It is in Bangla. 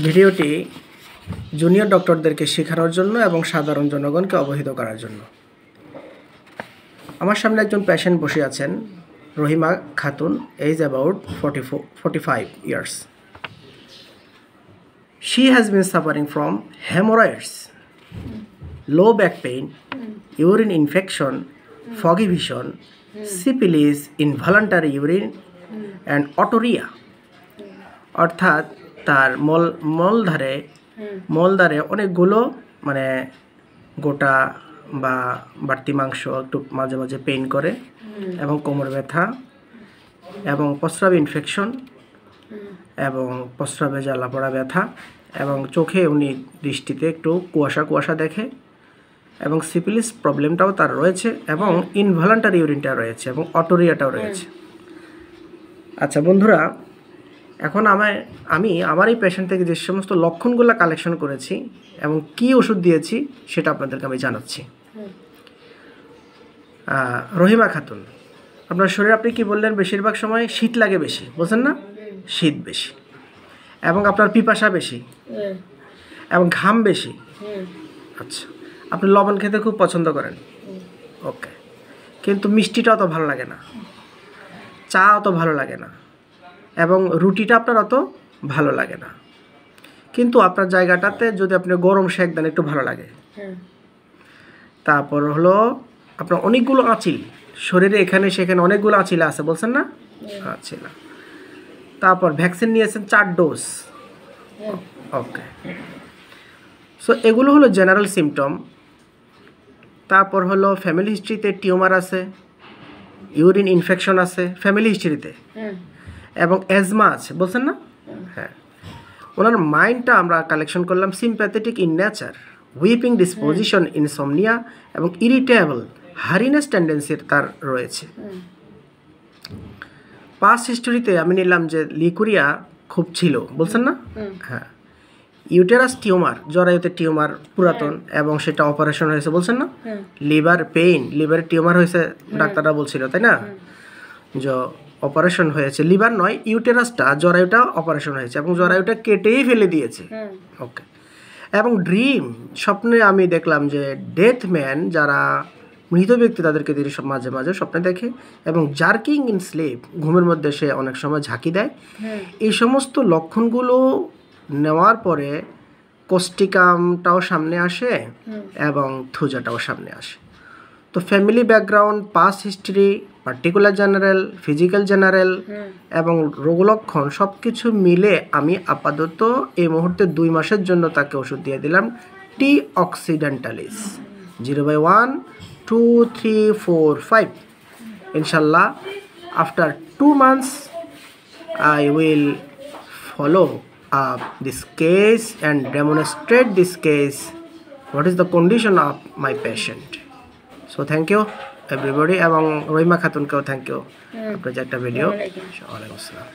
ভিডিওটি জুনিয়র ডক্টরদেরকে শেখানোর জন্য এবং সাধারণ জনগণকে অবহিত করার জন্য। আমার সামনে একজন পেশেন্ট বসে আছেন, Rahima Khatun, age about 45 years. She has been suffering from hemorrhoids, low back pain, urine infection, foggy vision, syphilis, involuntary urine, and otorrhea. অর্থাৎ তার মলদ্বারে অনেকগুলো মানে গোটা বা বাড়তি মাংস একটু মাঝে মাঝে পেইন করে এবং কোমর ব্যথা এবং প্রস্রাব ইনফেকশন এবং প্রস্রাবে জ্বালা পড়া ব্যথা এবং চোখে উনি দৃষ্টিতে একটু কুয়াশা দেখে এবং সিফিলিস প্রবলেমটাও তার রয়েছে এবং ইনভলান্টারি ইউরিনটা রয়েছে এবং অটোরিয়াটাও রয়েছে। আচ্ছা বন্ধুরা, এখন আমি আমার এই পেশেন্ট থেকে যে সমস্ত লক্ষণগুলো কালেকশন করেছি এবং কি ওষুধ দিয়েছি সেটা আপনাদেরকে আমি জানাচ্ছি। রহিমা খাতুন, আপনার শরীরে আপনি কি বললেন বেশিরভাগ সময় শীত লাগে বেশি, বলছেন না? শীত বেশি এবং আপনার পিপাসা বেশি এবং ঘাম বেশি। আচ্ছা, আপনি লবণ খেতে খুব পছন্দ করেন, ওকে, কিন্তু মিষ্টিটা অত ভালো লাগে না, চা অত ভালো লাগে না এবং রুটিটা আপনার অত ভালো লাগে না, কিন্তু আপনার জায়গাটাতে যদি আপনি গরম শেক দেন একটু ভালো লাগে। তারপর হলো আপনার অনেকগুলো আঁচিল শরীরে, এখানে সেখানে অনেকগুলো আঁচিল আছে, বলছেন না? আচ্ছা, তারপর ভ্যাকসিন নিয়েছেন 4 ডোজ, ওকে। সো এগুলো হলো জেনারেল সিমটম। তারপর হলো ফ্যামিলি হিস্ট্রিতে টিউমার আছে, ইউরিন ইনফেকশন আছে ফ্যামিলি হিস্ট্রিতে এবং অ্যাজমা আছে, বলছেন না? হ্যাঁ। ওনার মাইন্ডটা আমরা কালেকশন করলাম sympathetic in nature, weeping disposition, insomnia এবং ইরিটেবল হারিনেস টেন্ডেন্সির তার রয়েছে। পাস্ট হিস্টোরিতে আমি নিলাম যে লিকুরিয়া খুব ছিল, বলছেন না? হ্যাঁ। ইউটেরাস টিউমার, জরায়ুতে টিউমার পুরাতন এবং সেটা অপারেশন হয়েছে, বলছেন না? লিভার পেইন, লিভারের টিউমার হয়েছে ডাক্তাররা বলছিল, তাই না? যে অপারেশন হয়েছে, লিভার নয় ইউটেরাসটা, জরায়ুটা অপারেশন হয়েছে এবং জরায়ুটা কেটেই ফেলে দিয়েছে, ওকে। এবং ড্রিম, স্বপ্নে আমি দেখলাম যে ডেথ ম্যান, যারা মৃত ব্যক্তি তাদেরকে তিনি মাঝে মাঝে স্বপ্নে দেখে এবং জার্কিং ইন স্লিপ, ঘুমের মধ্যে সে অনেক সময় ঝাঁকি দেয়। এই সমস্ত লক্ষণগুলো নেওয়ার পরে কোস্টিকামটাও সামনে আসে এবং থুজাটাও সামনে আসে। তো family background, past history, particular general, physical general এবং রোগলক্ষণ সব কিছু মিলে আমি আপাতত এই মুহূর্তে 2 মাসের জন্য তাকে ওষুধ দিয়ে দিলাম টি অক্সিডেন্টালিস 0/1, 2, 3, 4, 5। ইনশাল্লাহ after 2 months I will follow up this case and demonstrate this case, what is the condition of my patient. So thank you everybody এবং রহিমা খাতুনকেও থ্যাংক ইউ আপনার যে একটা ভিডিও। ওয়ালাইকুম আসসালাম।